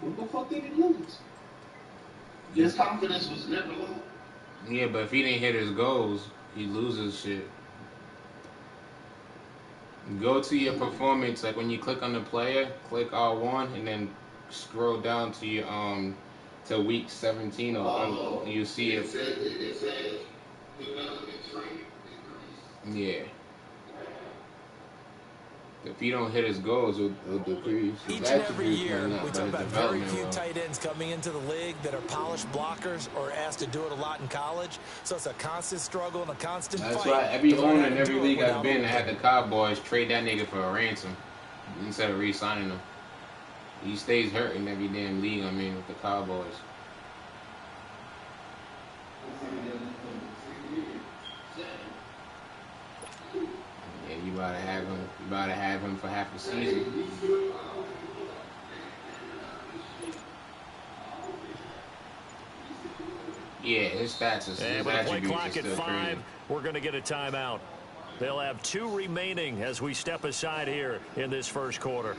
What the fuck did he lose? His confidence was never low. Yeah, but if he didn't hit his goals, he loses shit. Go to your performance, like when you click on the player, click R1, and then scroll down to your to week 17, or Oh, you see it it. said it says development rate increase. Yeah, if he don't hit his goals, it'll decrease. His Each and every attributes year, went up, we but talk his about very development few will. tight ends coming into the league that are polished blockers or asked to do it a lot in college. So it's a constant struggle and a constant That's fight why every to learn owner how in to every do it league I've without been that hooping. had the Cowboys trade that nigga for a ransom instead of re-signing him. He stays hurt in every damn league I'm in with the Cowboys. Yeah, you about to have him. You about to have him for half a season. Yeah, his stats, And his with the play attributes are clock at still crazy. 5, we're going to get a timeout. They'll have 2 remaining as we step aside here in this first quarter.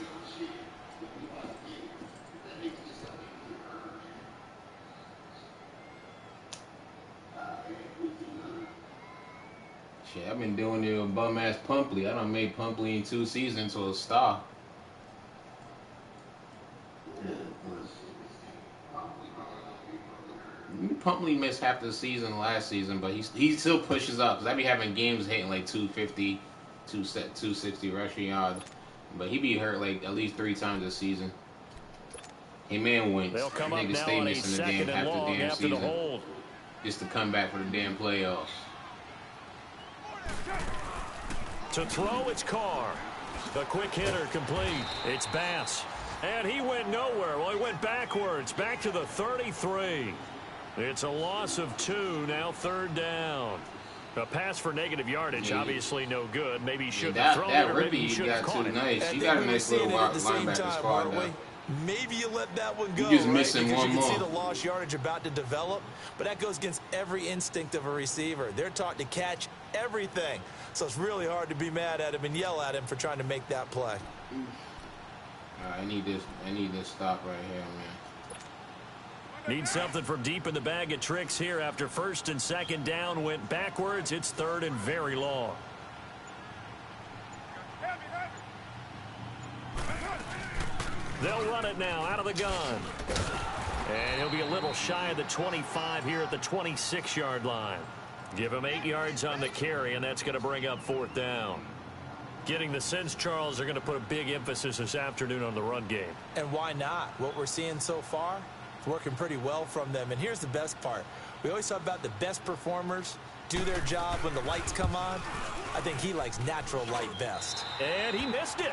Shit, I've been doing it with bum ass Pumpley. I done made Pumpley in 2 seasons to a star. Pumpley missed half the season last season, but he still pushes up. Cause I be having games hitting like 250, 260 rushing yards, but he be hurt like at least 3 times a season. Hey man They'll wins. come up Niggas now stay on a missing the damn second and half the long damn after the season hold. just to come back for the damn playoffs. To throw, it's Carr. The quick hitter complete. It's Bass. And he went nowhere. Well, he went backwards. Back to the 33. It's a loss of 2. Now 3rd down. A pass for negative yardage, obviously no good. Maybe he shouldn't have thrown it, or maybe he should have got caught too it. nice. I You think got a we were nice seeing little it at the same linebacker time, squad weren't though. we? Maybe you let that one You go, just right? missing Because one you can see more. the lost yardage about to develop, but that goes against every instinct of a receiver. They're taught to catch everything, so it's really hard to be mad at him and yell at him for trying to make that play. I need this. I need this stop right here, man. Need something from deep in the bag of tricks here after 1st and 2nd down went backwards. It's 3rd and very long. They'll run it now out of the gun. And he'll be a little shy of the 25 here at the 26-yard line. Give him 8 yards on the carry, and that's going to bring up 4th down. Getting the sense, Charles, are going to put a big emphasis this afternoon on the run game. And why not? What we're seeing so far, it's working pretty well from them. And here's the best part. We always talk about the best performers do their job when the lights come on. I think he likes natural light best. And he missed it.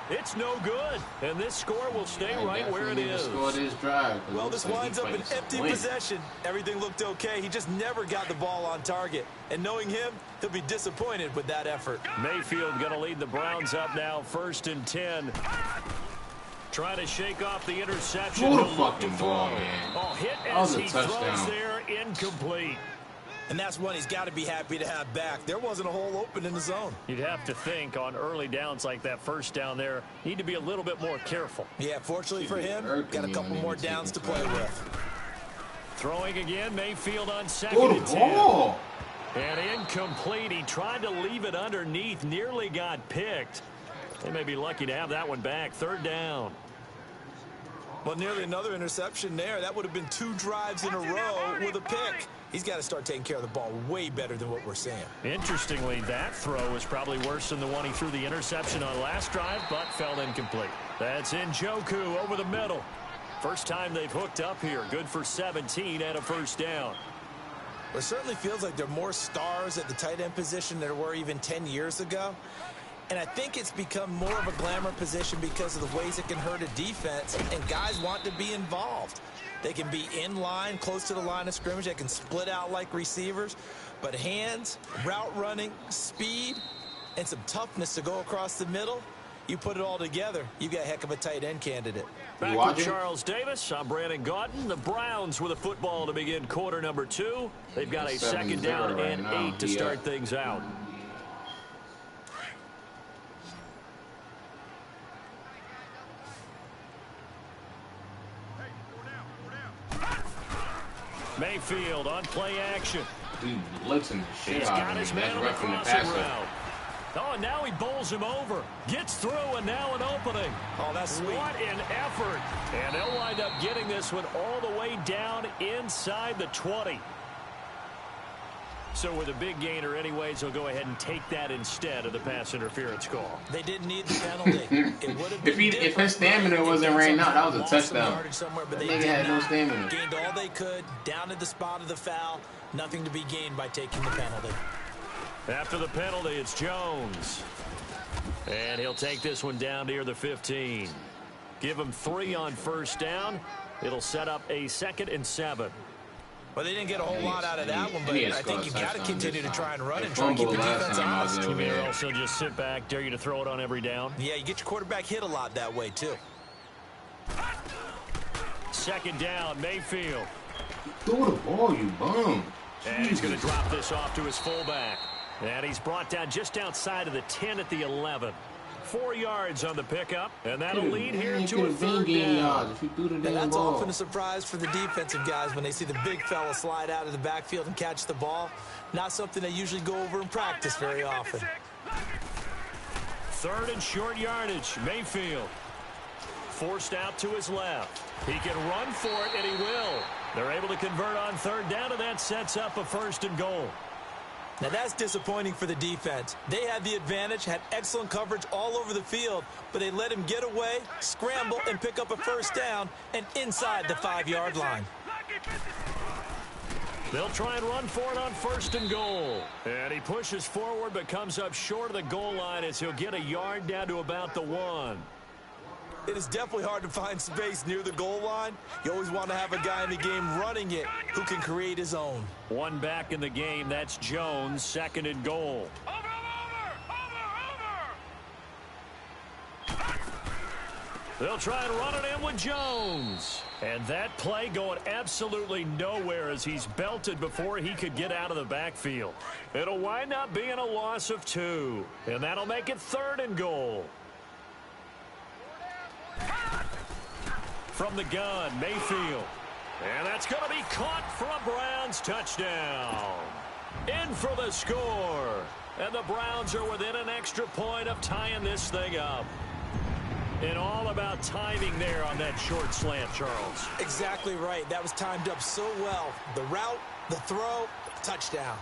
It's no good. And this score will stay right where it is. Score this drive. Well, this winds up an empty possession. Everything looked okay. He just never got the ball on target. And knowing him, he'll be disappointed with that effort. Mayfield going to lead the Browns up now, 1st and 10. Trying to shake off the interception. What a He'll look to fucking throw. ball, man. Oh, hit That was as a he touchdown. throws there, incomplete. And that's one he's got to be happy to have back. There wasn't a hole open in the zone. You'd have to think on early downs like that first down there, need to be a little bit more careful. Yeah, fortunately for him, got a couple more downs to play with. Throwing again, Mayfield on 2nd and 10. And incomplete. He tried to leave it underneath, nearly got picked. They may be lucky to have that one back. 3rd down. Well, nearly another interception there. That would have been 2 drives in a row with a pick. He's got to start taking care of the ball way better than what we're seeing. Interestingly, that throw is probably worse than the one he threw the interception on last drive, but fell incomplete. That's Njoku over the middle. First time they've hooked up here. Good for 17 and a 1st down. Well, it certainly feels like there are more stars at the tight end position than there were even 10 years ago. And I think it's become more of a glamour position because of the ways it can hurt a defense, and guys want to be involved. They can be in line, close to the line of scrimmage. They can split out like receivers. But hands, route running, speed, and some toughness to go across the middle, you put it all together, you got a heck of a tight end candidate. Back with Charles Davis, I'm Brandon Gaudin. The Browns with a football to begin quarter number 2. They've got a 2nd down and 8 to start things out. Mayfield on play action. Dude, blitzing the shit He's out got of his him. That's man on the roughing the crossing passer. route. Oh, and now he bowls him over. Gets through, and now an opening. Oh, that's sweet. What an effort. And they'll wind up getting this one all the way down inside the 20. So with a big gainer anyways, they'll go ahead and take that instead of the pass interference call. They didn't need the penalty. It would have been If his stamina wasn't right now, that was a touchdown. But That they nigga had no not. stamina. Gained all they could, down at the spot of the foul. Nothing to be gained by taking the penalty. After the penalty, it's Jones. And he'll take this one down near the 15. Give him 3 on first down. It'll set up a 2nd and 7. Well, they didn't get a whole lot out of that one, but He I think you got to continue to try and run and They try and keep the fumbled last defense time I was honest. over You may there. also just sit back, dare you to throw it on every down. Yeah, you get your quarterback hit a lot that way, too. 2nd down, Mayfield. Throw the ball, you bum. And he's going to drop this off to his fullback. And he's brought down just outside of the 10 at the 11. 4 yards on the pickup, and that'll lead here to a 3rd down. If you threw the And damn that's ball. often a surprise for the defensive guys when they see the big fella slide out of the backfield and catch the ball. Not something they usually go over in practice very often. 3rd and short yardage, Mayfield. Forced out to his left. He can run for it, and he will. They're able to convert on 3rd down, and that sets up a 1st and goal. Now that's disappointing for the defense. They had the advantage, had excellent coverage all over the field, but they let him get away, scramble, and pick up a 1st down, and inside the 5-yard line. They'll try and run for it on 1st and goal. And he pushes forward but comes up short of the goal line as he'll get a yard down to about the 1. It is definitely hard to find space near the goal line. You always want to have a guy in the game running it who can create his own. 1 back in the game. That's Jones, 2nd and goal. They'll try and run it in with Jones. And that play going absolutely nowhere as he's belted before he could get out of the backfield. It'll wind up being a loss of 2. And that'll make it 3rd and goal. From the gun, Mayfield. And that's going to be caught for a Browns touchdown. In for the score. And the Browns are within an extra point of tying this thing up. And all about timing there on that short slant, Charles. Exactly right. That was timed up so well. The route, the throw, touchdown.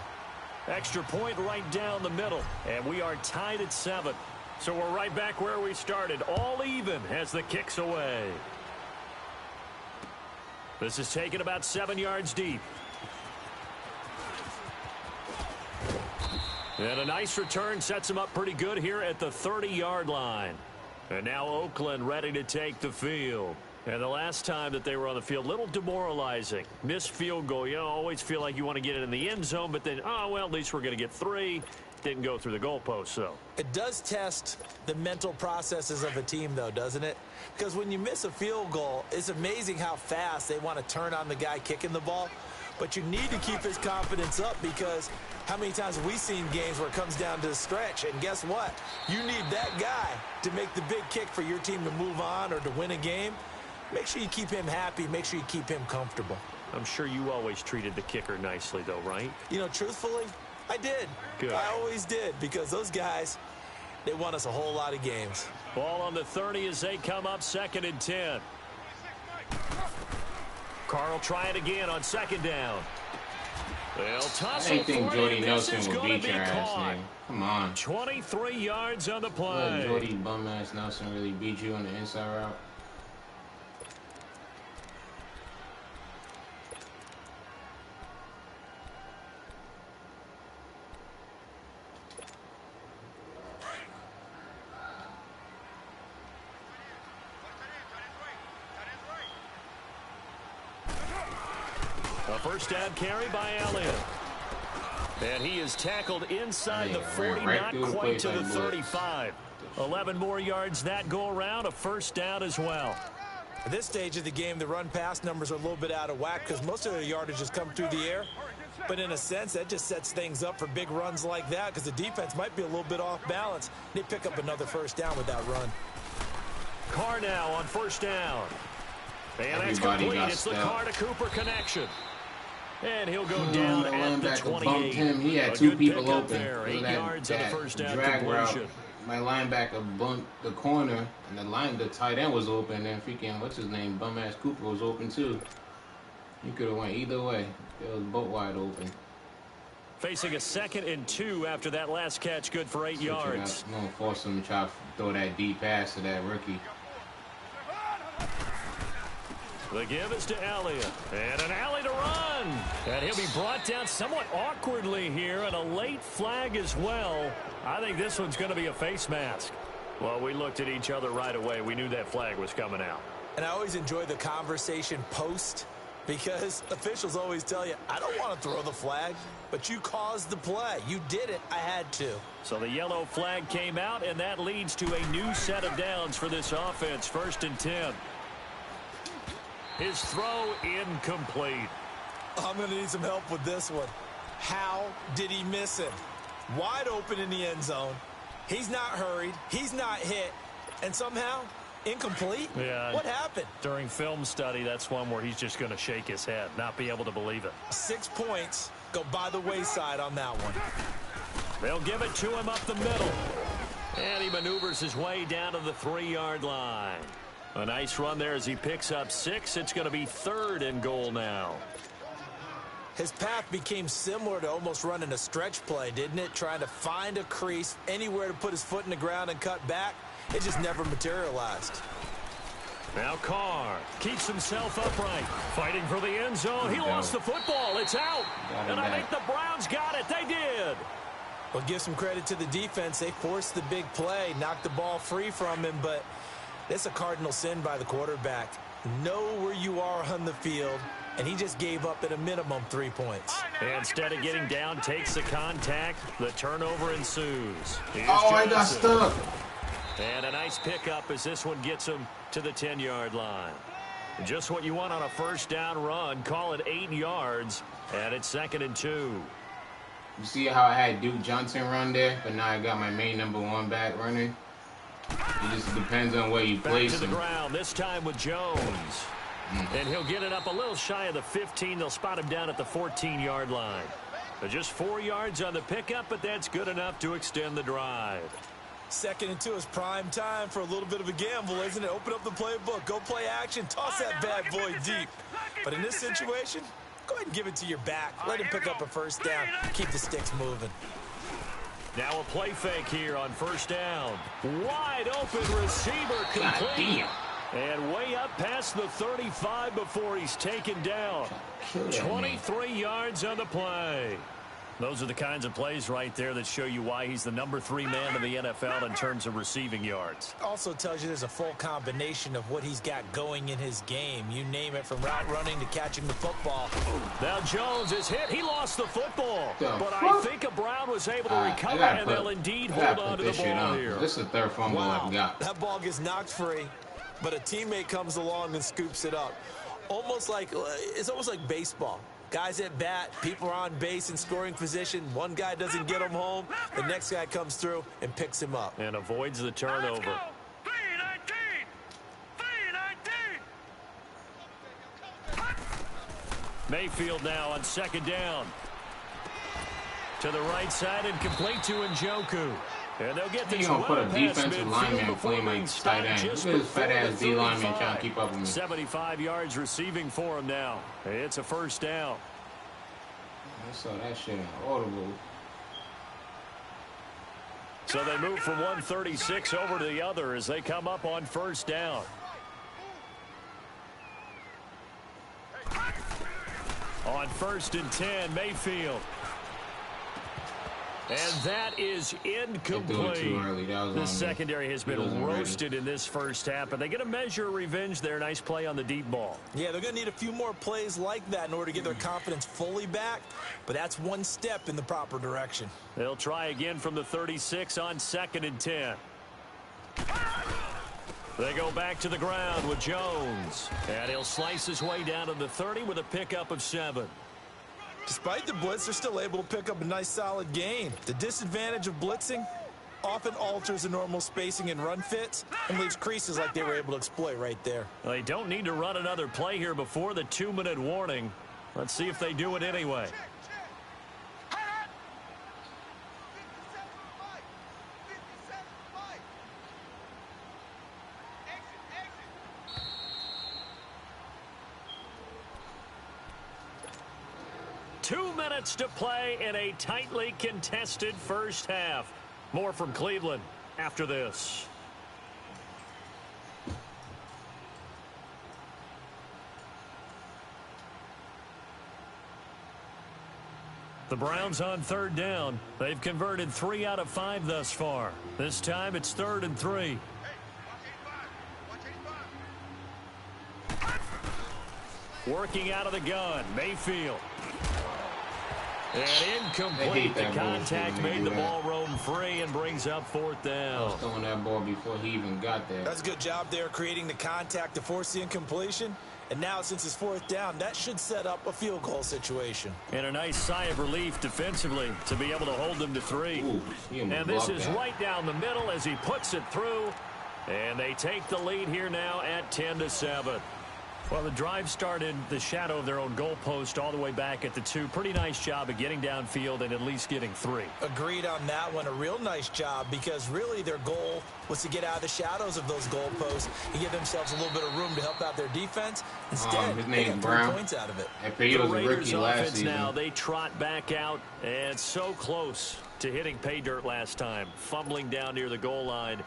Extra point right down the middle. And we are tied at 7. So we're right back where we started. All even as the kick's away. This is taken about 7 yards deep. And a nice return sets him up pretty good here at the 30-yard line. And now Oakland ready to take the field. And the last time that they were on the field, a little demoralizing. Missed field goal. You know, always feel like you want to get it in the end zone, but then, oh, well, at least we're going to get 3. Didn't go through the goalpost, though. It does test the mental processes of a team, though, doesn't it? Because when you miss a field goal, it's amazing how fast they want to turn on the guy kicking the ball. But you need to keep his confidence up because how many times have we seen games where it comes down to the stretch? And guess what? You need that guy to make the big kick for your team to move on or to win a game. Make sure you keep him happy. Make sure you keep him comfortable. I'm sure you always treated the kicker nicely, though, right? You know, truthfully, I did. Good. I always did because those guys, they won us a whole lot of games. Ball on the 30 as they come up 2nd and 10. Carl try it again on 2nd down. They'll toss I it think for Jordy it. This Nelson is will going to beat be your ass, caught. nigga. Come on. 23 yards on the Let play. Jordy bum-ass Nelson really beat you on the inside route. A first down carry by Elliott. And he is tackled inside the 40, right not through the quite place to the like 35. 11 more yards that go around, a first down as well. At this stage of the game, the run-pass numbers are a little bit out of whack because most of their yardage has come through the air. But in a sense, that just sets things up for big runs like that because the defense might be a little bit off balance. They pick up another first down with that run. Carr now on first down. And that's Everybody complete. got It's the stuck. Carr to Cooper connection. And he'll go down at the linebacker 28. bumped him. He had A two good people pickup open. there. 8 that, yards on the first down drag completion. route. My linebacker bumped the corner, and the tight end was open. And freaking, what's his name? Bum-ass Cooper was open too. You could have went either way. It was both wide open. Facing a 2nd and 2 after that last catch, good for 8 yards. I'm going to force him to try to throw that deep pass to that rookie. The give is to Elliott. And an alley to run. And he'll be brought down somewhat awkwardly here, and a late flag as well. I think this one's going to be a face mask. Well, we looked at each other right away. We knew that flag was coming out. And I always enjoy the conversation post, because officials always tell you, I don't want to throw the flag, but you caused the play. You did it. I had to. So the yellow flag came out, and that leads to a new set of downs for this offense. 1st and 10. His throw incomplete. I'm going to need some help with this one. How did he miss him? Wide open in the end zone. He's not hurried. He's not hit. And somehow, incomplete? Yeah. What happened? During film study, that's one where he's just going to shake his head, not be able to believe it. 6 points go by the wayside on that one. They'll give it to him up the middle. And he maneuvers his way down to the 3-yard line. A nice run there as he picks up 6. It's going to be 3rd and goal now. His path became similar to almost running a stretch play, didn't it? Trying to find a crease, anywhere to put his foot in the ground and cut back. It just never materialized. Now Carr keeps himself upright. Fighting for the end zone. He lost the football. It's out. And I think the Browns got it. They did. Well, give some credit to the defense. They forced the big play, knocked the ball free from him, but that's a cardinal sin by the quarterback. Know where you are on the field, and he just gave up at a minimum 3 points. Instead of getting down, takes the contact. The turnover ensues. Here's I got Johnson. stuck. And a nice pickup as this one gets him to the 10-yard line. Just what you want on a first down run. Call it 8 yards, and it's 2nd and 2. You see how I had Duke Johnson run there, but now I got my main number 1 back running? It just depends on where you place him. Back to the ground, this time with Jones. And he'll get it up a little shy of the 15. They'll spot him down at the 14-yard line. Just 4 yards on the pickup, but that's good enough to extend the drive. 2nd and 2 is prime time for a little bit of a gamble, isn't it? Open up the playbook, go play action, toss that bad boy deep. But in this situation, go ahead and give it to your back. Let him pick up a first down. Keep the sticks moving. Now a play fake here on first down. Wide open receiver complete. And way up past the 35 before he's taken down. 23 yards on the play. Those are the kinds of plays right there that show you why he's the number 3 man in the NFL in terms of receiving yards. Also tells you there's a full combination of what he's got going in his game. You name it, from route running to catching the football. Now Jones is hit. He lost the football. But I think a Brown was able to recover, and they'll indeed hold on to the ball here. This is the 3rd fumble I've got. That ball gets knocked free, but a teammate comes along and scoops it up. It's almost like baseball. Guys at bat, people are on base in scoring position. One guy doesn't get him home. The next guy comes through and picks him up. And avoids the turnover. Mayfield now on 2nd down. To the right side and complete to Njoku. And they'll get this You're going to put a past defensive lineman playing like tight end. Look at this fat-ass D lineman trying to keep up with me. 75 yards receiving for him now. It's a first down. I saw that shit audible. So they move from 136 over to the other as they come up on first down. On 1st and 10, Mayfield. And that is incomplete. Too early. That was the secondary has been roasted in this first half, but they get a measure of revenge there. Nice play on the deep ball. Yeah, they're going to need a few more plays like that in order to get their confidence fully back, but that's one step in the proper direction. They'll try again from the 36 on 2nd and 10. They go back to the ground with Jones, and he'll slice his way down to the 30 with a pickup of 7. Despite the blitz, they're still able to pick up a nice solid gain. The disadvantage of blitzing often alters the normal spacing and run fits and leaves creases like they were able to exploit right there. They don't need to run another play here before the 2-minute warning. Let's see if they do it anyway. 2 minutes to play in a tightly contested first half. More from Cleveland after this. The Browns on third down. They've converted 3 out of 5 thus far. This time it's 3rd and 3. Working out of the gun, Mayfield. And incomplete. The contact made the ball roam free and brings up 4th down. I was throwing that ball before he even got there. That's a good job there creating the contact to force the incompletion. And now since it's 4th down, that should set up a field goal situation. And a nice sigh of relief defensively to be able to hold them to 3. Ooh, and this is right down the middle as he puts it through. And they take the lead here now at 10-7. Well, the drive started the shadow of their own goalpost all the way back at the 2. Pretty nice job of getting downfield and at least getting 3. Agreed on that one. A real nice job because really their goal was to get out of the shadows of those goalposts and give themselves a little bit of room to help out their defense. Instead, his they name's got 3 Brown. points out of it. He was the a Raiders rookie last offense season. now, they trot back out and so close to hitting pay dirt last time. Fumbling down near the goal line.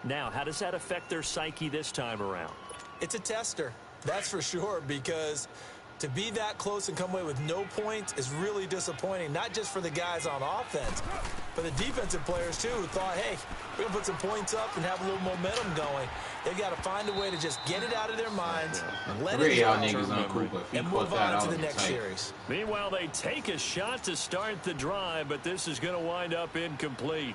Now, how does that affect their psyche this time around? It's a tester. That's for sure, because to be that close and come away with no points is really disappointing, not just for the guys on offense, but the defensive players, too, who thought, hey, we're going to put some points up and have a little momentum going. They've got to find a way to just get it out of their minds, let it go, and move on to the next series. Meanwhile, they take a shot to start the drive, but this is going to wind up incomplete.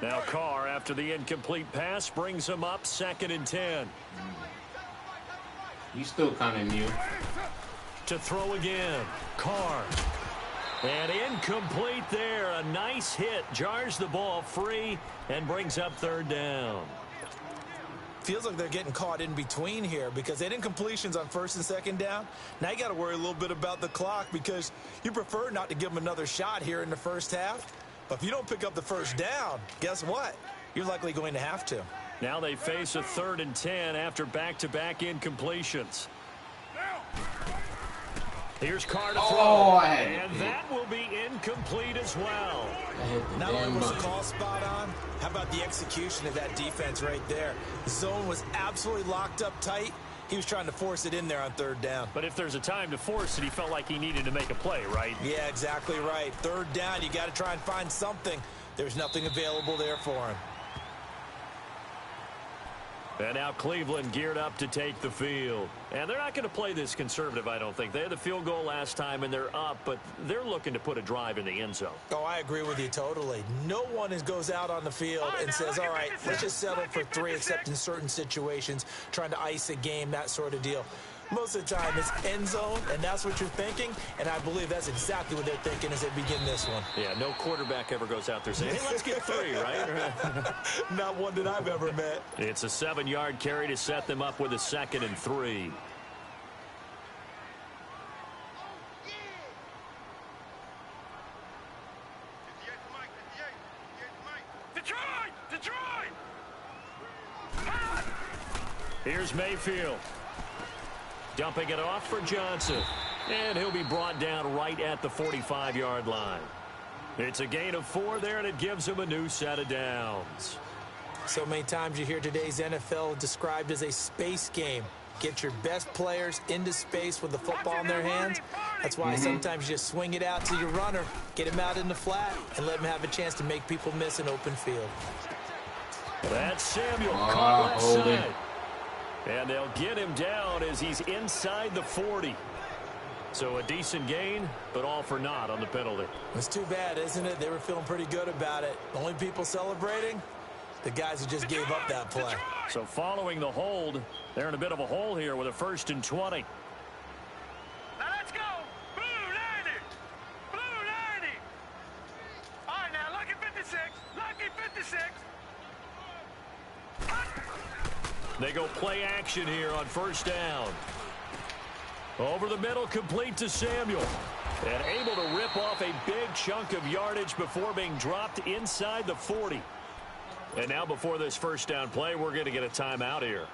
Now Carr, after the incomplete pass, brings him up 2nd and 10. He's still kind of new. To throw again. Carr. And incomplete there. A nice hit. Jars the ball free and brings up 3rd down. Feels like they're getting caught in between here because they had incompletions on 1st and 2nd down. Now you got to worry a little bit about the clock because you prefer not to give them another shot here in the first half. But if you don't pick up the 1st down, guess what? You're likely going to have to. Now they face a 3rd and 10 after back-to-back incompletions. Here's Carr to throw. And that will be incomplete as well. Not only was the call spot on, how about the execution of that defense right there? The zone was absolutely locked up tight. He was trying to force it in there on 3rd down. But if there's a time to force it, he felt like he needed to make a play, right? Yeah, exactly right. 3rd down, you got to try and find something. There's nothing available there for him. And now Cleveland geared up to take the field. And they're not going to play this conservative, I don't think. They had the field goal last time, and they're up, but they're looking to put a drive in the end zone. Oh, I agree with you totally. No one goes out on the field and says, all right, let's just settle for 3, except in certain situations, trying to ice a game, that sort of deal. Most of the time, it's end zone, and that's what you're thinking, and I believe that's exactly what they're thinking as they begin this one. Yeah, no quarterback ever goes out there saying, hey, let's get 3, right? Not one that I've ever met. It's a 7-yard carry to set them up with a 2nd and 3. Here's Mayfield. Dumping it off for Johnson. And he'll be brought down right at the 45-yard line. It's a gain of 4 there, and it gives him a new set of downs. So many times you hear today's NFL described as a space game. Get your best players into space with the football in their hands. That's why sometimes you just swing it out to your runner, get him out in the flat, and let him have a chance to make people miss an open field. That's Samuel caught left side. And they'll get him down as he's inside the 40. So a decent gain, but all for naught on the penalty. It's too bad, isn't it? They were feeling pretty good about it. Only people celebrating, the guys who just gave up that play. So following the hold, they're in a bit of a hole here with a 1st and 20. Now let's go. Blue 90. Blue 90. All right, now look at 56. Look. They go play action here on first down. Over the middle, complete to Samuel. And able to rip off a big chunk of yardage before being dropped inside the 40. And now before this first down play, we're going to get a timeout here,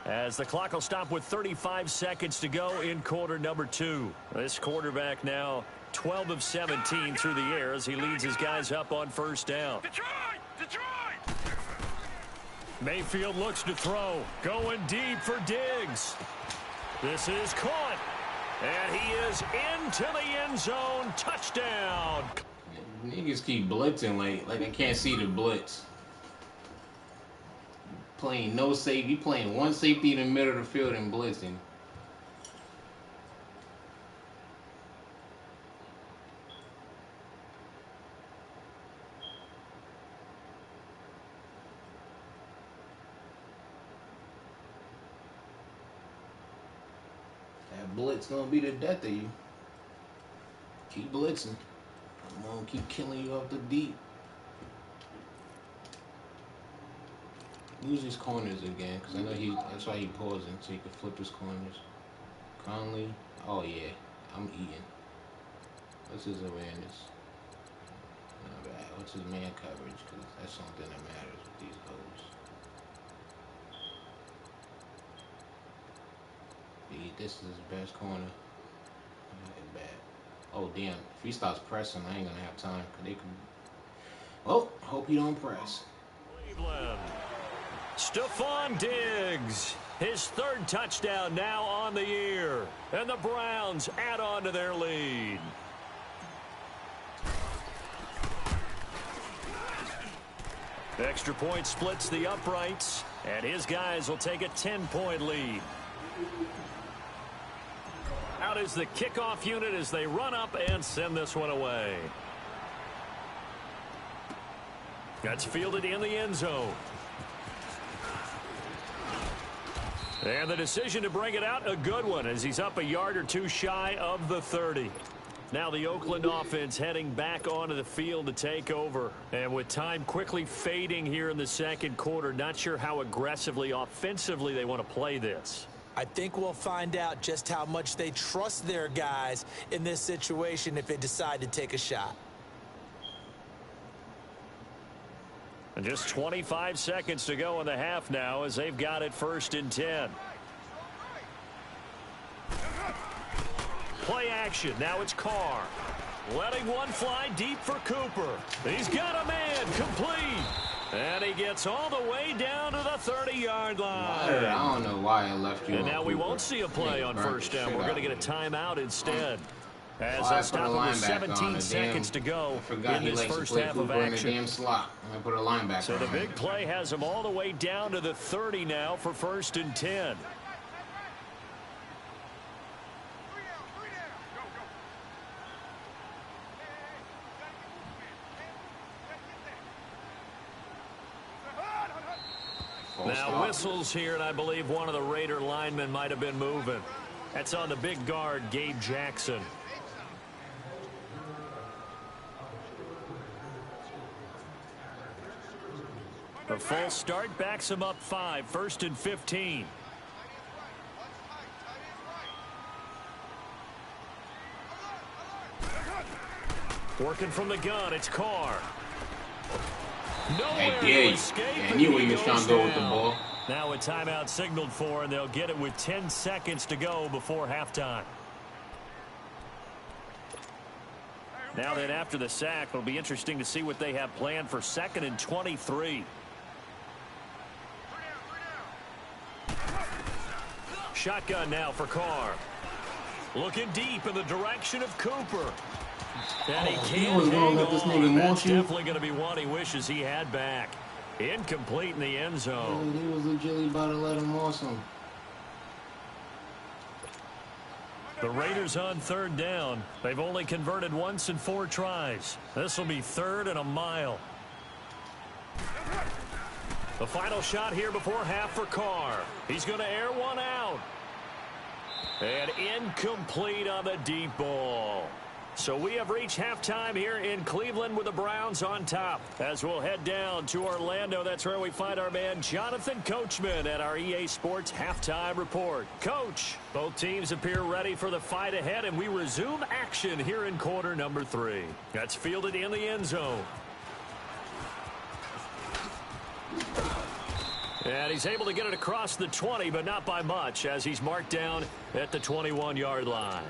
as the clock will stop with 35 seconds to go in quarter number 2. This quarterback now 12 of 17 through the air as he leads his guys up on first down. Detroit! Detroit! Mayfield looks to throw. Going deep for Diggs. This is caught. And he is into the end zone. Touchdown. Niggas keep blitzing like I can't see the blitz. Playing no safety, playing one safety in the middle of the field and blitzing. That blitz gonna be the death of you. Keep blitzing. I'm gonna keep killing you off the deep. Use his corners again, because I know that's why he pausing, so he can flip his corners. Conley, oh yeah, I'm eating. What's his awareness? Not bad. What's his man coverage? Because that's something that matters with these goals. This is his best corner. Not bad. Oh damn, if he starts pressing, I ain't gonna have time, because they can... Well, hope he don't press. Cleveland. Stephon Diggs, his third touchdown now on the year. And the Browns add on to their lead. Extra point splits the uprights, and his guys will take a 10-point lead. Out is the kickoff unit as they run up and send this one away. That's fielded in the end zone. And the decision to bring it out, a good one, as he's up a yard or two shy of the 30. Now the Oakland offense heading back onto the field to take over. And with time quickly fading here in the second quarter, not sure how aggressively, offensively they want to play this. I think we'll find out just how much they trust their guys in this situation if they decide to take a shot. And just 25 seconds to go in the half now as they've got it 1st and 10. Play action. Now it's Carr. Letting one fly deep for Cooper. He's got a man complete. And he gets all the way down to the 30-yard line. I don't know why I left you. And now we won't see a play on first down. We're going to get a timeout instead. As they'll stop it with 17 seconds to go in this first half of action. Damn slot. I'm gonna put a linebacker. So the big play has them all the way down to the 30 now for 1st and 10. Now whistles here, and I believe one of the Raider linemen might have been moving. That's on the big guard, Gabe Jackson. A full start backs him up 5, 1st and 15. Working from the gun, it's Carr. Nowhere to escape. I knew he was trying to go with the ball. Now a timeout signaled for, and they'll get it with 10 seconds to go before halftime. Now then, after the sack, it'll be interesting to see what they have planned for 2nd and 23. Shotgun now for Carr. Looking deep in the direction of Cooper. And he can't hang on. That's definitely going to be one he wishes he had back. Incomplete in the end zone. He was legitimately about to let him off some. The Raiders on 3rd down. They've only converted once in 4 tries. This will be 3rd and a mile. The final shot here before half for Carr. He's going to air one out. And incomplete on the deep ball. So we have reached halftime here in Cleveland with the Browns on top. As we'll head down to Orlando, that's where we find our man Jonathan Coachman at our EA Sports Halftime Report. Coach, both teams appear ready for the fight ahead, and we resume action here in quarter number 3. That's fielded in the end zone. And he's able to get it across the 20, but not by much, as he's marked down at the 21-yard line.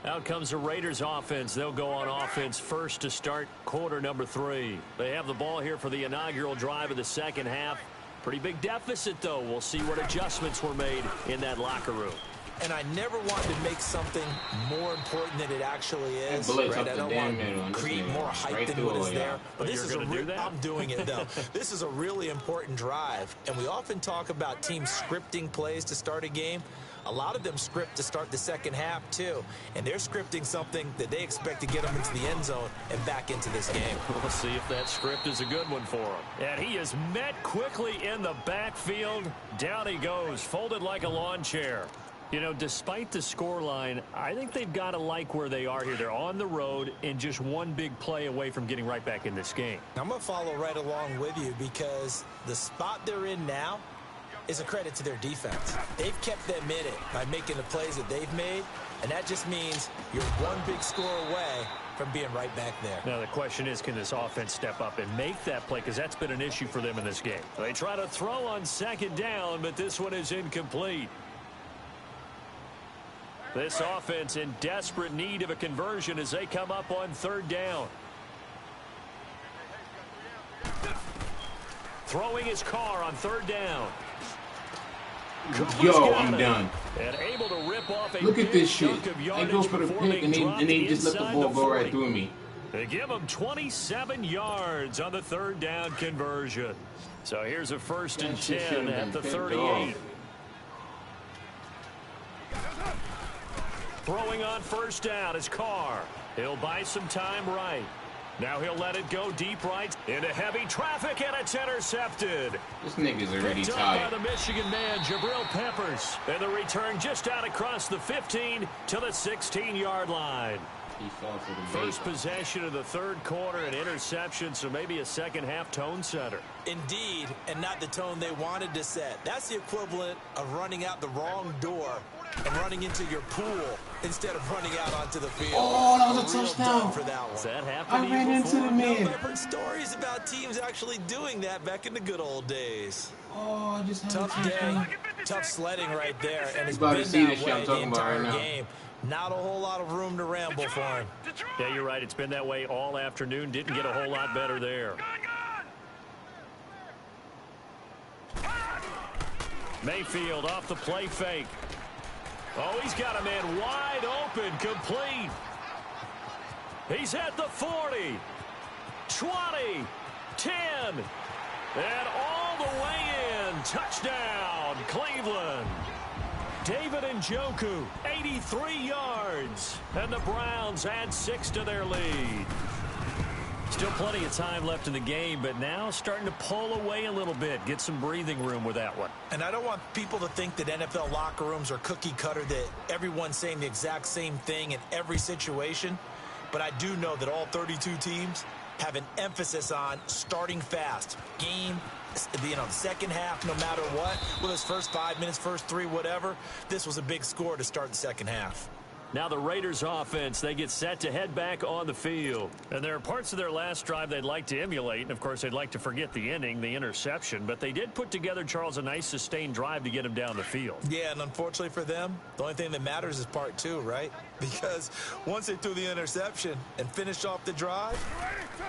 Out comes the Raiders offense. They'll go on offense first to start quarter number 3. They have the ball here for the inaugural drive of the second half. Pretty big deficit, though. We'll see what adjustments were made in that locker room. And I never wanted to make something more important than it actually is. Right? I don't want to create more hype than what is there. But this is I'm doing it, though. This is a really important drive. And we often talk about teams scripting plays to start a game. A lot of them script to start the second half, too. And they're scripting something that they expect to get them into the end zone and back into this game. We'll see if that script is a good one for him. And he is met quickly in the backfield. Down he goes, folded like a lawn chair. You know, despite the scoreline, I think they've got to like where they are here. They're on the road and just one big play away from getting right back in this game. I'm going to follow right along with you because the spot they're in now is a credit to their defense. They've kept them in it by making the plays that they've made, and that just means you're one big score away from being right back there. Now the question is, can this offense step up and make that play, because that's been an issue for them in this game. They try to throw on second down, but this one is incomplete. This offense in desperate need of a conversion as they come up on third down. Throwing his car on third down. Yo, I'm done. And able to rip off a Look at this shit. chunk of They yardage go for the before pick, and they just let the inside ball go right 40. through me. They give him 27 yards on the third down conversion. So here's a first and 10 at the 38. Throwing on first down is Carr. He'll buy some time right. Now he'll let it go deep right into heavy traffic, and it's intercepted. This nigga's already Picked up tired. by the Michigan man, Jabril Peppers. And the return just out across the 15 to the 16-yard line. He fell for the First possession of the third quarter, an interception, so maybe a second-half tone setter. Indeed, and not the tone they wanted to set. That's the equivalent of running out the wrong door and running into your pool instead of running out onto the field. Oh, that was a real touchdown. dud for that one. Has that I happened to you ran into before? the No, man. but I've heard stories about teams actually doing that back in the good old days. Oh, I just had Tough a day, touchdown. tough sledding right there, and it's about to been see that this shit I'm way the talking about right entire now. game. Not a whole lot of room to ramble for him. Yeah, you're right. It's been that way all afternoon. Didn't get a whole lot better there. Mayfield off the play fake. Oh, he's got a man wide open, complete. He's at the 40, 20, 10, and all the way in. Touchdown, Cleveland. David Njoku, 83 yards, and the Browns add 6 to their lead. Still plenty of time left in the game, but now starting to pull away a little bit, get some breathing room with that one. And I don't want people to think that NFL locker rooms are cookie cutter, that everyone's saying the exact same thing in every situation. But I do know that all 32 teams have an emphasis on starting fast. Game, second half, no matter what. Whether it's first 5 minutes, first 3, whatever. This was a big score to start the second half. Now the Raiders offense, they get set to head back on the field. And there are parts of their last drive they'd like to emulate. And, of course, they'd like to forget the inning, the interception. But they did put together, Charles, a nice sustained drive to get them down the field. Yeah, and unfortunately for them, the only thing that matters is part 2, right? Because once they threw the interception and finished off the drive,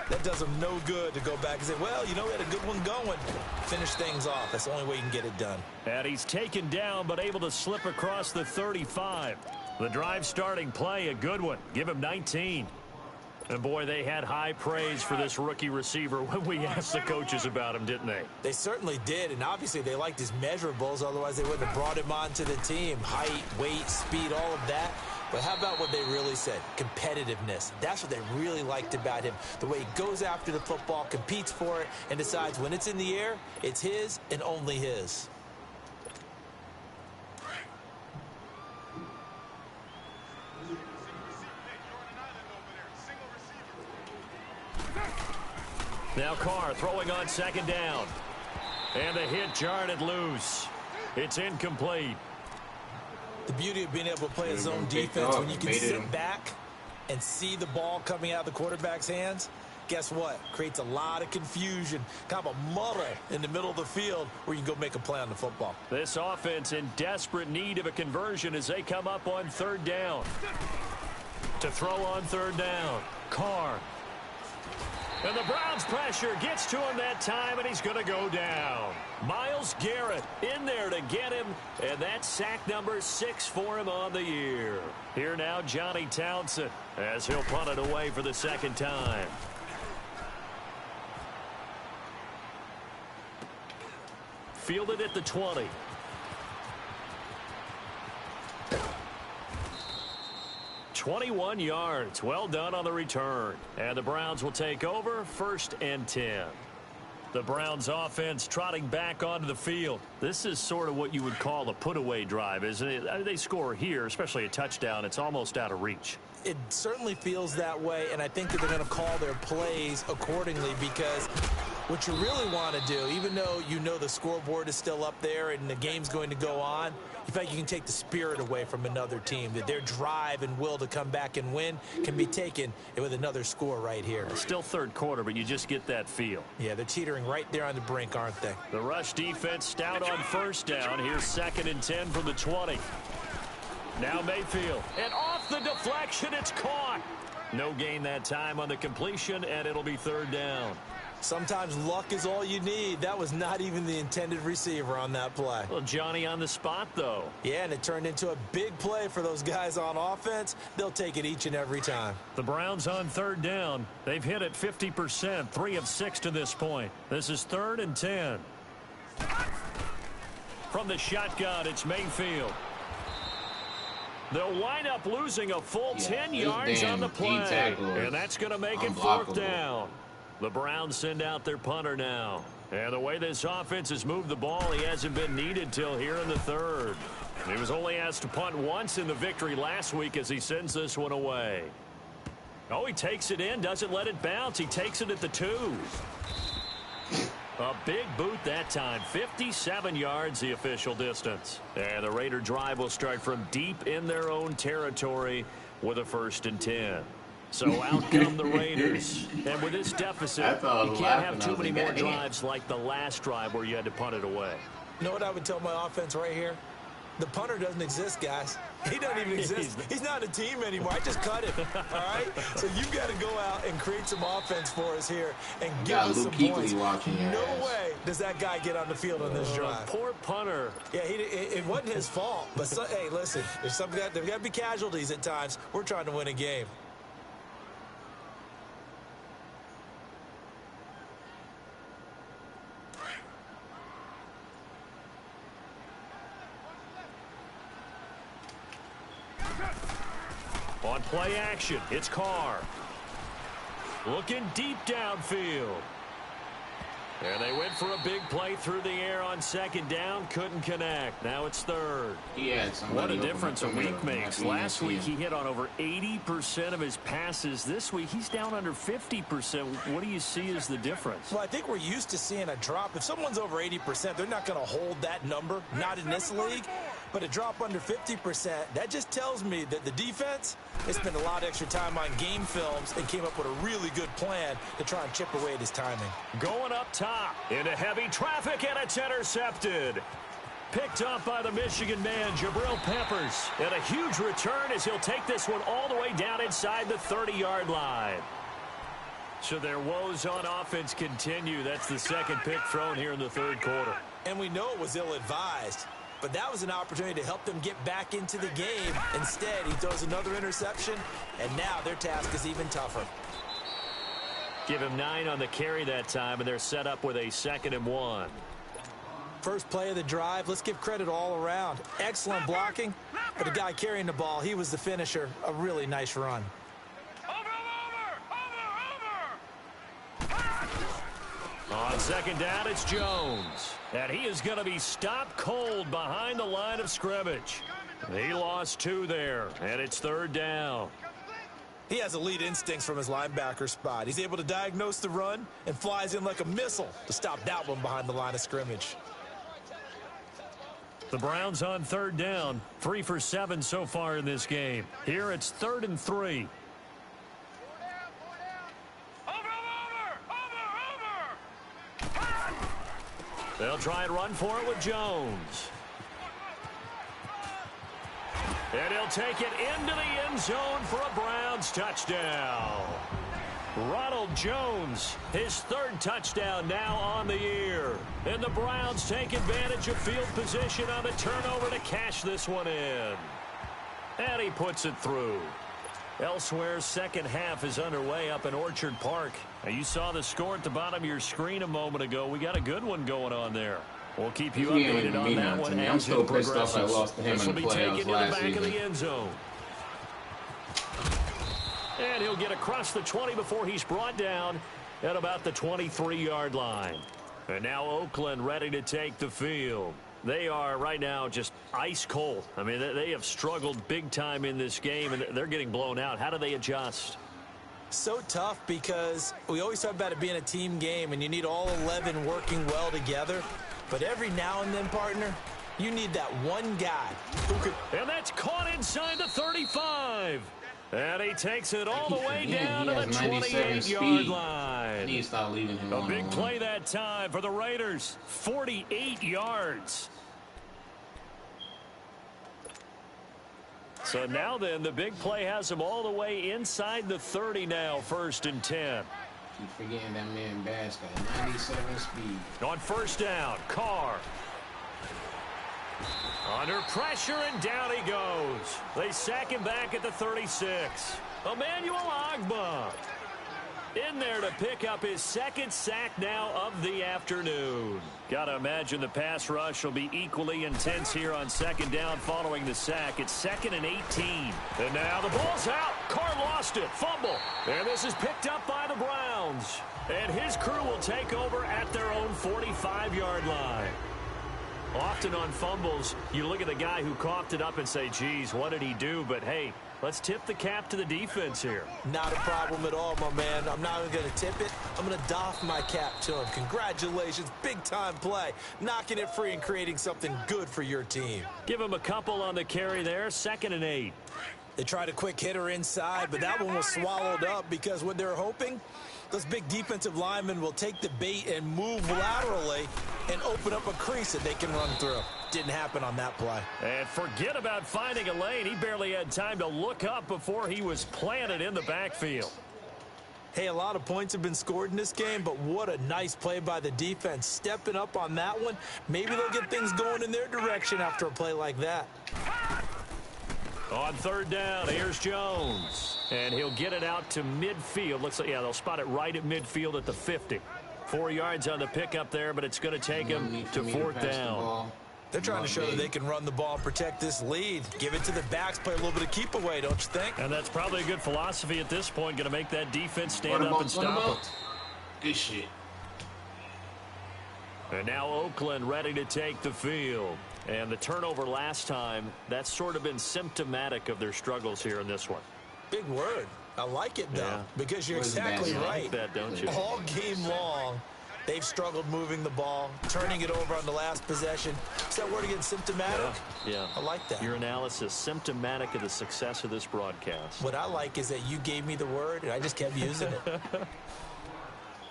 that does them no good to go back and say, well, you know, we had a good one going. Finish things off. That's the only way you can get it done. And he's taken down but able to slip across the 35. The drive starting play, a good one. Give him 19. And, boy, they had high praise for this rookie receiver when we asked the coaches about him, didn't they? They certainly did, and obviously they liked his measurables. Otherwise, they wouldn't have brought him onto the team. Height, weight, speed, all of that. But how about what they really said? Competitiveness. That's what they really liked about him. The way he goes after the football, competes for it, and decides when it's in the air, it's his and only his. Now Carr throwing on second down. And the hit jarred it loose. It's incomplete. The beauty of being able to play a zone defense when you can sit back and see the ball coming out of the quarterback's hands, guess what? Creates a lot of confusion, kind of a muddle in the middle of the field where you can go make a play on the football. This offense in desperate need of a conversion as they come up on third down. To throw on third down, Carr. And the Browns pressure gets to him that time, and he's going to go down. Myles Garrett in there to get him, and that's sack number 6 for him on the year. Here now, Johnny Townsend, as he'll punt it away for the second time. Fielded at the 20. "21 yards. Well done on the return. And the Browns will take over 1st and 10. The Browns offense trotting back onto the field. This is sort of what you would call a put-away drive, isn't it? They score here, especially a touchdown. It's almost out of reach. It certainly feels that way, and I think that they're going to call their plays accordingly because what you really want to do, even though you know the scoreboard is still up there and the game's going to go on, you feel like you can take the spirit away from another team, that their drive and will to come back and win can be taken with another score right here. Still third quarter, but you just get that feel. Yeah, they're teetering right there on the brink, aren't they? The rush defense stout on first down. Here's 2nd and 10 from the 20. Now Mayfield. And off the deflection, it's caught. No gain that time on the completion, and it'll be third down. Sometimes luck is all you need. That was not even the intended receiver on that play. Well, Johnny on the spot, though. Yeah, and it turned into a big play for those guys on offense. They'll take it each and every time. The Browns on third down. They've hit it 50%, 3 of 6 to this point. This is 3rd and 10. From the shotgun, it's Mayfield. They'll wind up losing a full 10 yards on the play. And that's going to make it 4th down. The Browns send out their punter now. And the way this offense has moved the ball, he hasn't been needed till here in the 3rd. He was only asked to punt once in the victory last week as he sends this one away. Oh, he takes it in, doesn't let it bounce. He takes it at the 2. A big boot that time. 57 yards the official distance. And the Raider drive will start from deep in their own territory with a 1st and 10. So out come the Raiders. And with this deficit, you can't have too many more drives like the last drive where you had to punt it away. You know what I would tell my offense right here? The punter doesn't exist, guys. He doesn't even exist. He's not a team anymore. I just cut him. All right? So you've got to go out and create some offense for us here and give us some points. No way does that guy get on the field on this drive. Poor punter. Yeah, it wasn't his fault. But, hey, listen, there's got to be casualties at times. We're trying to win a game. On play action, it's Carr. Looking deep downfield. And they went for a big play through the air on 2nd down. Couldn't connect. Now it's 3rd. What a difference a week makes. Last week he hit on over 80% of his passes. This week he's down under 50%. What do you see as the difference? Well, I think we're used to seeing a drop. If someone's over 80%, they're not going to hold that number. Not in this league. But a drop under 50%, that just tells me that the defense has spent a lot of extra time on game films and came up with a really good plan to try and chip away at his timing. Going up top into heavy traffic, and it's intercepted. Picked up by the Michigan man, Jabril Peppers. And a huge return as he'll take this one all the way down inside the 30-yard line. So their woes on offense continue. That's the 2nd pick thrown here in the 3rd quarter. And we know it was ill-advised. But that was an opportunity to help them get back into the game. Instead, he throws another interception, and now their task is even tougher. Give him 9 on the carry that time, and they're set up with a 2nd and 1. First play of the drive, let's give credit all around. Excellent blocking, but the guy carrying the ball, he was the finisher. A really nice run. On 2nd down, it's Jones. And he is going to be stopped cold behind the line of scrimmage. He lost 2 there, and it's 3rd down. He has elite instincts from his linebacker spot. He's able to diagnose the run and flies in like a missile to stop that one behind the line of scrimmage. The Browns on third down, 3 for 7 so far in this game. Here it's 3rd and 3. They'll try and run for it with Jones. And he'll take it into the end zone for a Browns touchdown. Ronald Jones, his 3rd touchdown now on the year. And the Browns take advantage of field position on the turnover to cash this one in. And he puts it through. Elsewhere, second half is underway up in Orchard Park. Now, you saw the score at the bottom of your screen a moment ago. We got a good one going on there. We'll keep you updated on that one I'm as still it pissed off I progresses. lost to him This in will the be taken playoffs to the last back of season. the end zone. And he'll get across the 20 before he's brought down at about the 23-yard line. And now Oakland ready to take the field. They are right now just ice cold. I mean, they have struggled big time in this game, and they're getting blown out. How do they adjust? So tough because we always talk about it being a team game, and you need all 11 working well together. But every now and then, partner, you need that one guy who could... And that's caught inside the 35. And he takes it all the way down to the 28-yard line. I need to stop leaving him A big play that time for the Raiders. 48 yards. So now then, the big play has him all the way inside the 30 now, 1st and 10. Keep forgetting that man Bass got 97 speed. On 1st down, Carr. Under pressure, and down he goes. They sack him back at the 36. Emmanuel Ogbah in there to pick up his 2nd sack now of the afternoon. Got to imagine the pass rush will be equally intense here on 2nd down following the sack. It's 2nd and 18. And now the ball's out. Carr lost it. Fumble. And this is picked up by the Browns. And his crew will take over at their own 45-yard line. Often on fumbles, you look at the guy who coughed it up and say, geez, what did he do? But, hey, let's tip the cap to the defense here. Not a problem at all, my man. I'm not even going to tip it. I'm going to doff my cap to him. Congratulations. Big-time play. Knocking it free and creating something good for your team. Give him a couple on the carry there. 2nd and 8. They tried a quick hitter inside, but that one was swallowed up because what they're hoping, those big defensive linemen will take the bait and move laterally and open up a crease that they can run through. Didn't happen on that play. And forget about finding a lane. He barely had time to look up before he was planted in the backfield. Hey, a lot of points have been scored in this game, but what a nice play by the defense. Stepping up on that one. Maybe they'll get things going in their direction after a play like that. On 3rd down, here's Jones. And he'll get it out to midfield. Looks like, yeah, they'll spot it right at midfield at the 50. 4 yards on the pickup there, but it's going to take him to 4th down. They're trying to show that they can run the ball and protect this lead. Give it to the backs, play a little bit of keep away, don't you think? And that's probably a good philosophy at this point, going to make that defense stand up and stop it. Good shit. And now Oakland ready to take the field. And the turnover last time, that's sort of been symptomatic of their struggles here in this one. Big word. I like it, though, Yeah. because you're Where's the exactly bad guy? right. I like that, don't you? All game long, they've struggled moving the ball, turning it over on the last possession. Is that word again, symptomatic? Yeah. I like that. Your analysis, symptomatic of the success of this broadcast. What I like is that you gave me the word, and I just kept using it.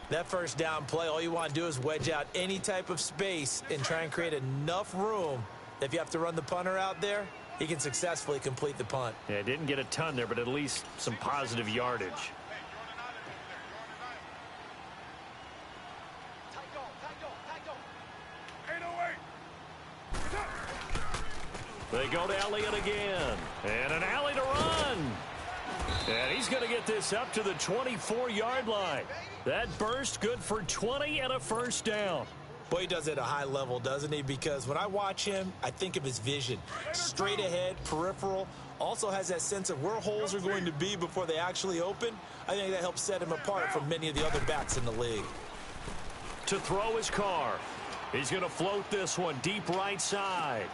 That 1st down play, all you want to do is wedge out any type of space and try and create enough room that if you have to run the punter out there, he can successfully complete the punt. Yeah, didn't get a ton there, but at least some positive yardage. They go to Elliott again. And an alley to run. And he's going to get this up to the 24-yard line. That burst good for 20 and a 1st down. Boy, he does it at a high level, doesn't he? Because when I watch him, I think of his vision. Straight ahead, peripheral. Also has that sense of where holes are going to be before they actually open. I think that helps set him apart from many of the other backs in the league. To throw his Carr. He's going to float this one deep right side.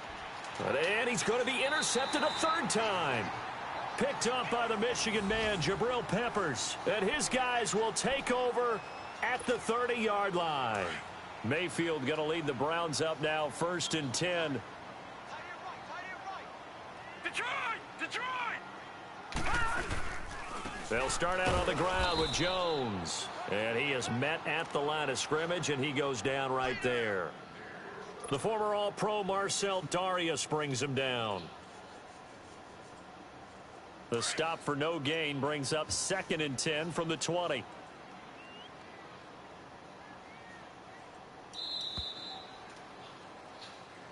And he's going to be intercepted a 3rd time. Picked up by the Michigan man, Jabril Peppers. And his guys will take over at the 30-yard line. Mayfield going to lead the Browns up now, 1st and 10. They'll start out on the ground with Jones. And he is met at the line of scrimmage, and he goes down right there. The former All-Pro Marcel Darius brings him down. The stop for no gain brings up 2nd and 10 from the 20.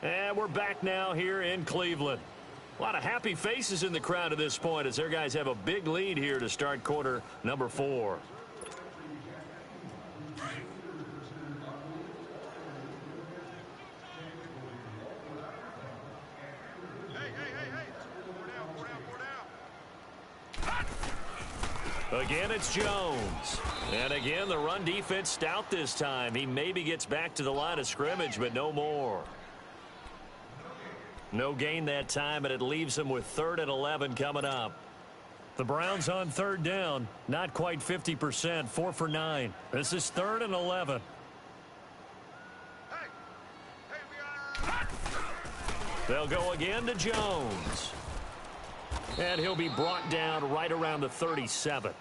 And we're back now here in Cleveland. A lot of happy faces in the crowd at this point as their guys have a big lead here to start quarter number 4. Again, it's Jones. And again, the run defense stout this time. He maybe gets back to the line of scrimmage, but no more. No gain that time, and it leaves him with 3rd and 11 coming up. The Browns on 3rd down. Not quite 50%, 4 for 9. This is 3rd and 11. They'll go again to Jones. And he'll be brought down right around the 37.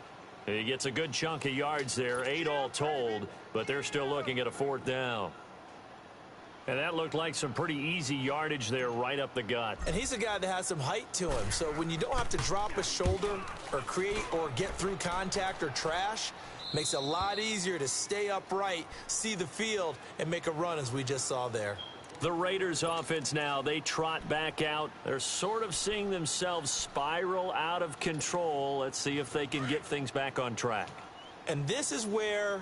He gets a good chunk of yards there, 8 all told, but they're still looking at a 4th down. And that looked like some pretty easy yardage there right up the gut. And he's a guy that has some height to him, so when you don't have to drop a shoulder or create or get through contact or trash, makes it a lot easier to stay upright, see the field, and make a run as we just saw there. The Raiders offense now, they trot back out. They're sort of seeing themselves spiral out of control. Let's see if they can get things back on track. And this is where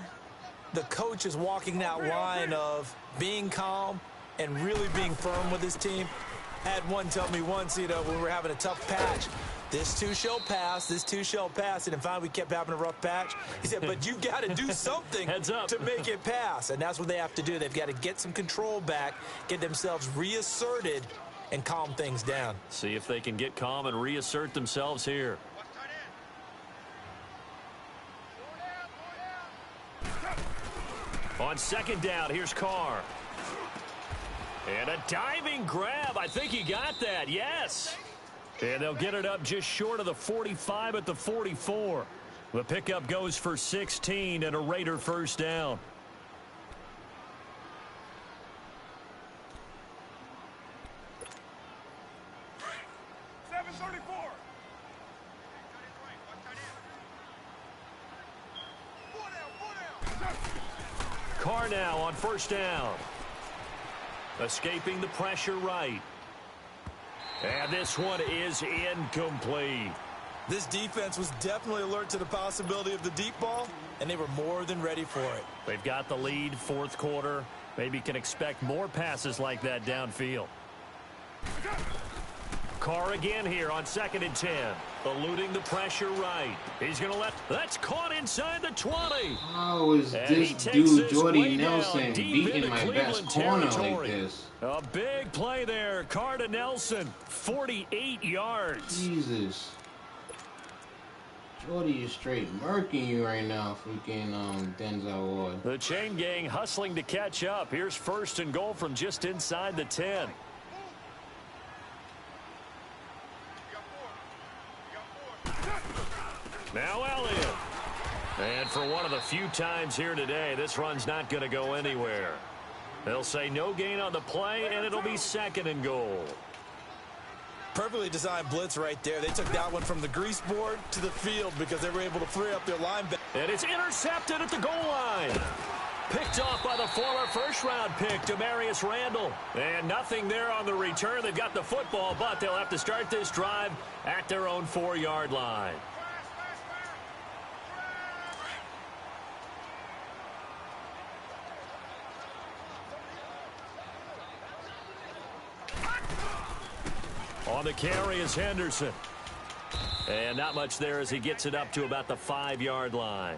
the coach is walking that line of being calm and really being firm with his team. I had one tell me once, when we were having a tough patch, this too shall pass, this too shall pass. And finally we kept having a rough patch. He said, but you got to do something to make it pass. And that's what they have to do. They've got to get some control back, get themselves reasserted, and calm things down. See if they can get calm and reassert themselves here. On 2nd down, here's Carr. And a diving grab. I think he got that. Yes. And they'll get it up just short of the 45 at the 44. The pickup goes for 16 and a Raider 1st down. Carr now on 1st down. Escaping the pressure right. And this one is incomplete. This defense was definitely alert to the possibility of the deep ball, and they were more than ready for it. They've got the lead, 4th quarter. Maybe can expect more passes like that downfield. Carr again here on 2nd and 10. Eluding the pressure right. He's going to let... That's caught inside the 20. How is this dude, Jordy Nelson, beating my best corner like this? A big play there. Carr to Nelson. 48 yards. Jesus. Jordy is straight murking you right now, freaking Denzel Ward. The chain gang hustling to catch up. Here's 1st and goal from just inside the 10. Now Elliott. And for one of the few times here today, this run's not going to go anywhere. They'll say no gain on the play, and it'll be 2nd and goal. Perfectly designed blitz right there. They took that one from the grease board to the field because they were able to free up their linebacker. And it's intercepted at the goal line. Picked off by the former 1st-round pick, Demarius Randall. And nothing there on the return. They've got the football, but they'll have to start this drive at their own 4-yard line. On the carry is Henderson. And not much there as he gets it up to about the 5-yard line.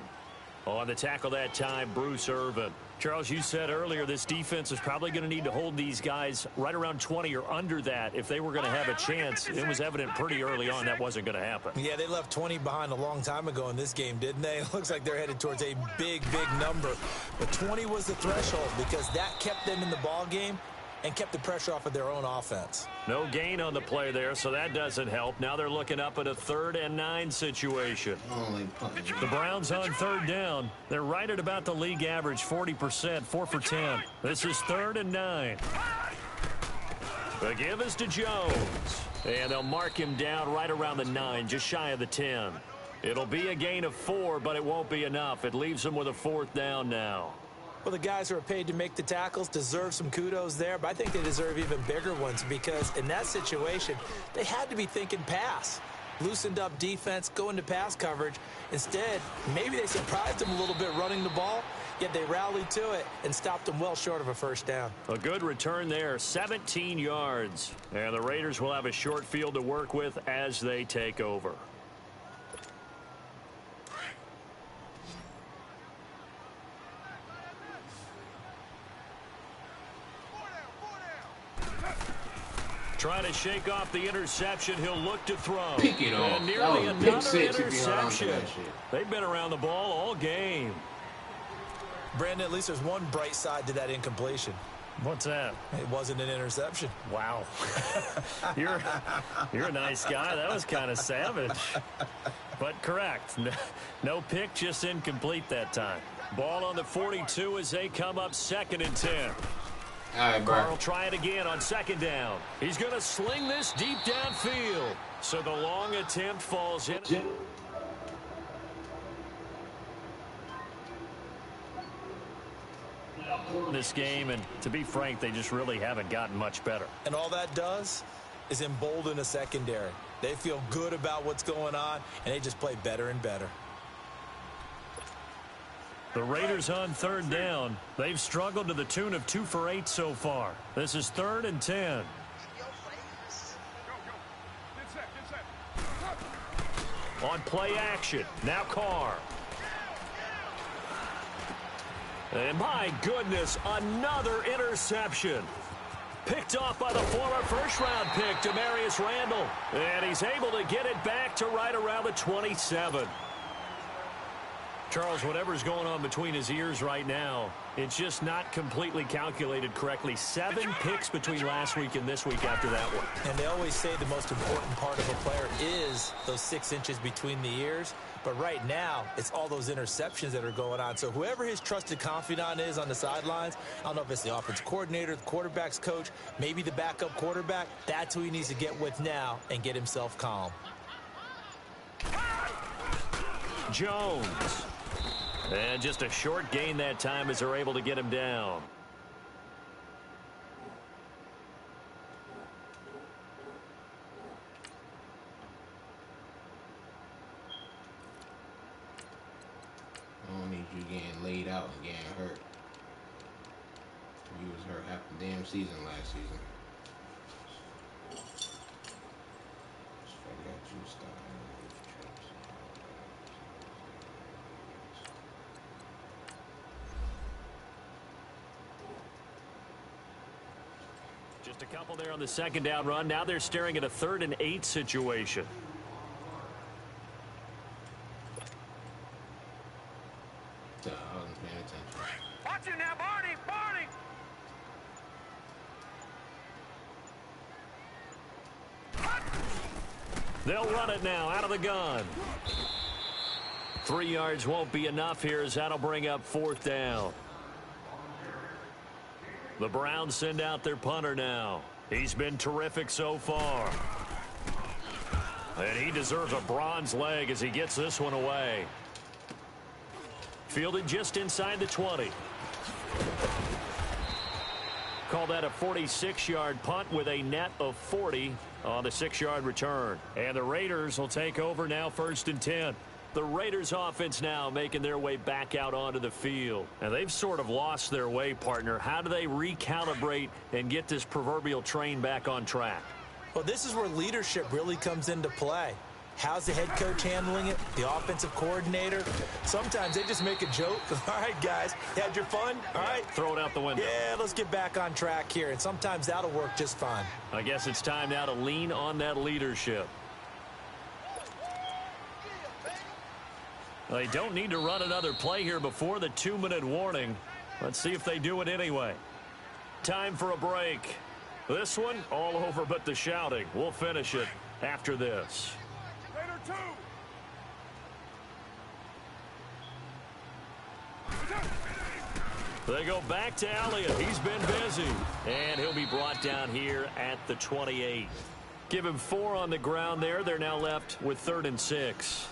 On the tackle that time, Bruce Irvin. Charles, you said earlier this defense is probably going to need to hold these guys right around 20 or under that if they were going to have a chance. It was evident pretty early on that wasn't going to happen. Yeah, they left 20 behind a long time ago in this game, didn't they? It looks like they're headed towards a big, big number. But 20 was the threshold because that kept them in the ball game and kept the pressure off of their own offense. No gain on the play there, so that doesn't help. Now they're looking up at a 3rd and 9 situation. The Browns on 3rd down. They're right at about the league average, 40%, 4 for 10. This is 3rd and 9. The give is to Jones. And they'll mark him down right around the 9, just shy of the 10. It'll be a gain of 4, but it won't be enough. It leaves them with a 4th down now. Well, the guys who are paid to make the tackles deserve some kudos there, but I think they deserve even bigger ones because in that situation, they had to be thinking pass. Loosened up defense, go into pass coverage. Instead, maybe they surprised them a little bit running the ball, yet they rallied to it and stopped them well short of a 1st down. A good return there, 17 yards. And the Raiders will have a short field to work with as they take over. Trying to shake off the interception. He'll look to throw. Pick it off. And nearly That was a pick another six if you hung on to interception. that shit. They've been around the ball all game. Brandon, at least there's one bright side to that incompletion. What's that? It wasn't an interception. Wow. You're a nice guy. That was kind of savage. But correct. No pick, just incomplete that time. Ball on the 42 as they come up 2nd and 10. All right, bro. Carr will try it again on 2nd down. He's going to sling this deep downfield. So the long attempt falls in. This game, and to be frank, they just really haven't gotten much better. And all that does is embolden a secondary. They feel good about what's going on, and they just play better and better. The Raiders on 3rd down. They've struggled to the tune of 2 for 8 so far. This is 3rd and 10. On play action. Now Carr. And my goodness, another interception. Picked off by the former 1st-round pick, Demarius Randall. And he's able to get it back to right around the 27. Charles, whatever's going on between his ears right now, it's just not completely calculated correctly. 7 picks between last week and this week after that one. And they always say the most important part of a player is those 6 inches between the ears. But right now, it's all those interceptions that are going on. So whoever his trusted confidant is on the sidelines, I don't know if it's the offense coordinator, the quarterback's coach, maybe the backup quarterback, that's who he needs to get with now and get himself calm. Jones. And just a short gain that time as they're able to get him down. I don't need you getting laid out and getting hurt. You was hurt half the damn season last season. Straight out you style. Just a couple there on the 2nd down run. Now they're staring at a 3rd and 8 situation. I wasn't paying attention. Watch it now, Barney! Barney! They'll run it now out of the gun. 3 yards won't be enough here as that'll bring up 4th down. The Browns send out their punter now. He's been terrific so far. And he deserves a bronze leg as he gets this one away. Fielded just inside the 20. Call that a 46-yard punt with a net of 40 on the 6-yard return. And the Raiders will take over now 1st and 10. The Raiders offense now making their way back out onto the field. And they've sort of lost their way, partner. How do they recalibrate and get this proverbial train back on track? Well, this is where leadership really comes into play. How's the head coach handling it? The offensive coordinator? Sometimes they just make a joke. All right, guys, you had your fun? All right. Throw it out the window. Yeah, let's get back on track here, and sometimes that'll work just fine. I guess it's time now to lean on that leadership. They don't need to run another play here before the 2-minute warning. Let's see if they do it anyway. Time for a break. This one, all over but the shouting. We'll finish it after this. They go back to Elliott. He's been busy. And he'll be brought down here at the 28. Give him 4 on the ground there. They're now left with 3rd and 6.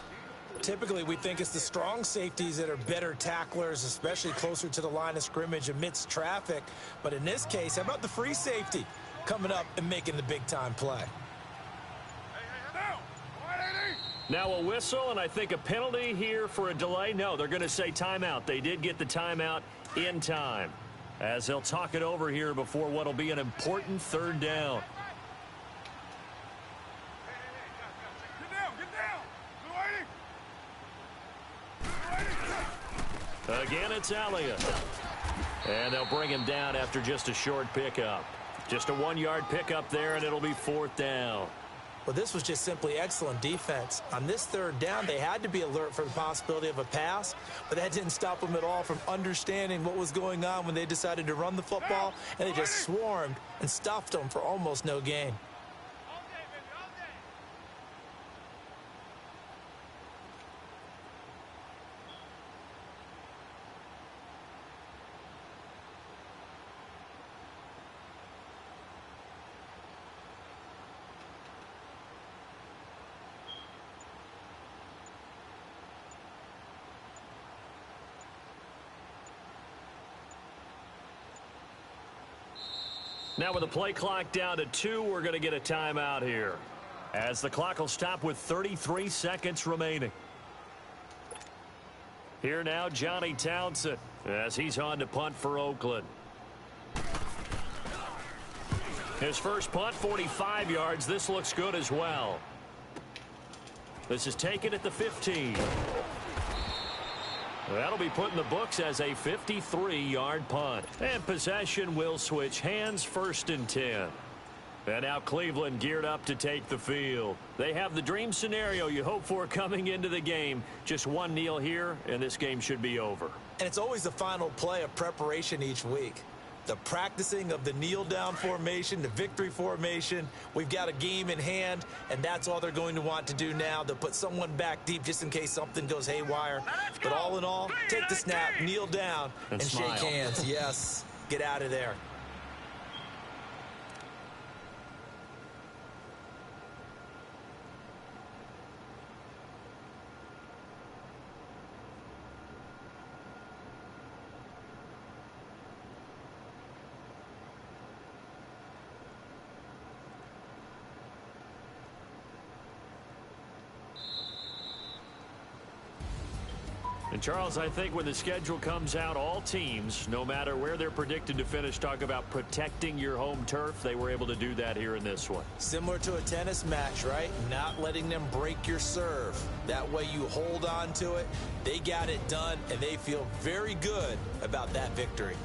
Typically, we think it's the strong safeties that are better tacklers, especially closer to the line of scrimmage amidst traffic. But in this case, how about the free safety coming up and making the big-time play? Now a whistle, and I think a penalty here for a delay. No, they're going to say timeout. They did get the timeout in time, as they'll talk it over here before what will be an important 3rd down. Again, it's Elliott. And they'll bring him down after just a short pickup. Just a 1-yard pickup there, and it'll be 4th down. Well, this was just simply excellent defense. On this 3rd down, they had to be alert for the possibility of a pass, but that didn't stop them at all from understanding what was going on when they decided to run the football, and they just swarmed and stuffed them for almost no gain. Now with the play clock down to 2, we're going to get a timeout here, as the clock will stop with 33 seconds remaining. Here now, Johnny Townsend, as he's on to punt for Oakland. His first punt, 45 yards. This looks good as well. This is taken at the 15. That'll be put in the books as a 53-yard punt. And possession will switch hands, 1st and 10. And now Cleveland geared up to take the field. They have the dream scenario you hope for coming into the game. Just one kneel here, and this game should be over. And it's always the final play of preparation each week. The practicing of the kneel-down formation, the victory formation. We've got a game in hand, and that's all they're going to want to do now. They'll put someone back deep just in case something goes haywire. But all in all, take the snap, kneel down, and shake hands. Yes, get out of there. And Charles, I think when the schedule comes out, all teams, no matter where they're predicted to finish, talk about protecting your home turf. They were able to do that here in this one. Similar to a tennis match, right? Not letting them break your serve. That way you hold on to it. They got it done, and they feel very good about that victory.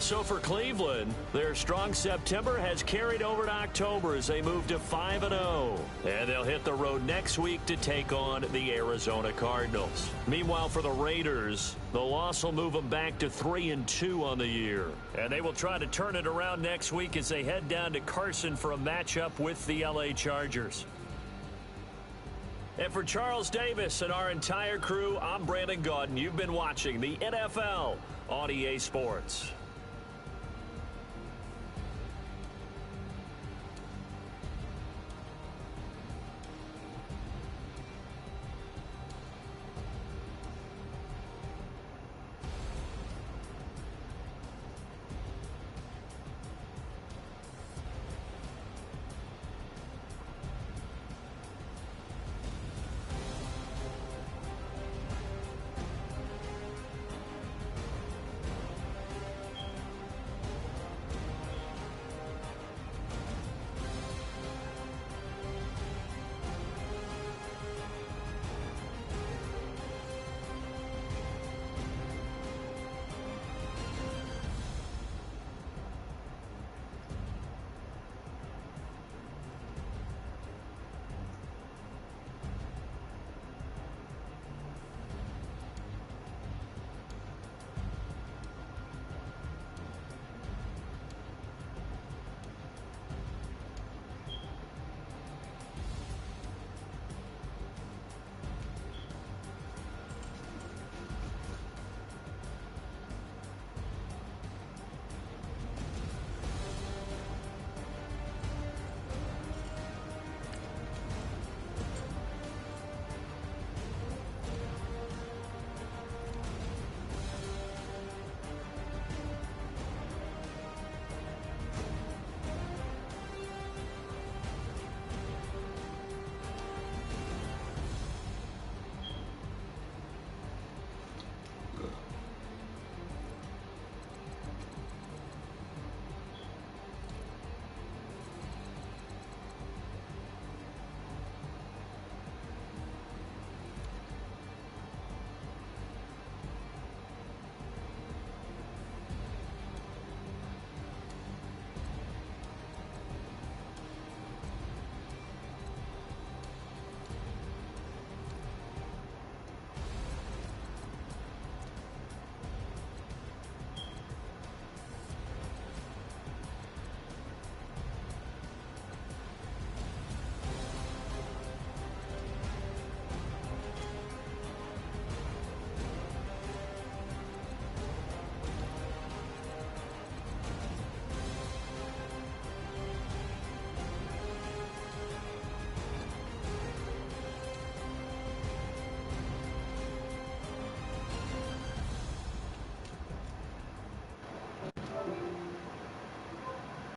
So for Cleveland, their strong September has carried over to October as they move to 5-0. And they'll hit the road next week to take on the Arizona Cardinals. Meanwhile, for the Raiders, the loss will move them back to 3-2 on the year. And they will try to turn it around next week as they head down to Carson for a matchup with the LA Chargers. And for Charles Davis and our entire crew, I'm Brandon Gaudin. You've been watching the NFL on EA Sports.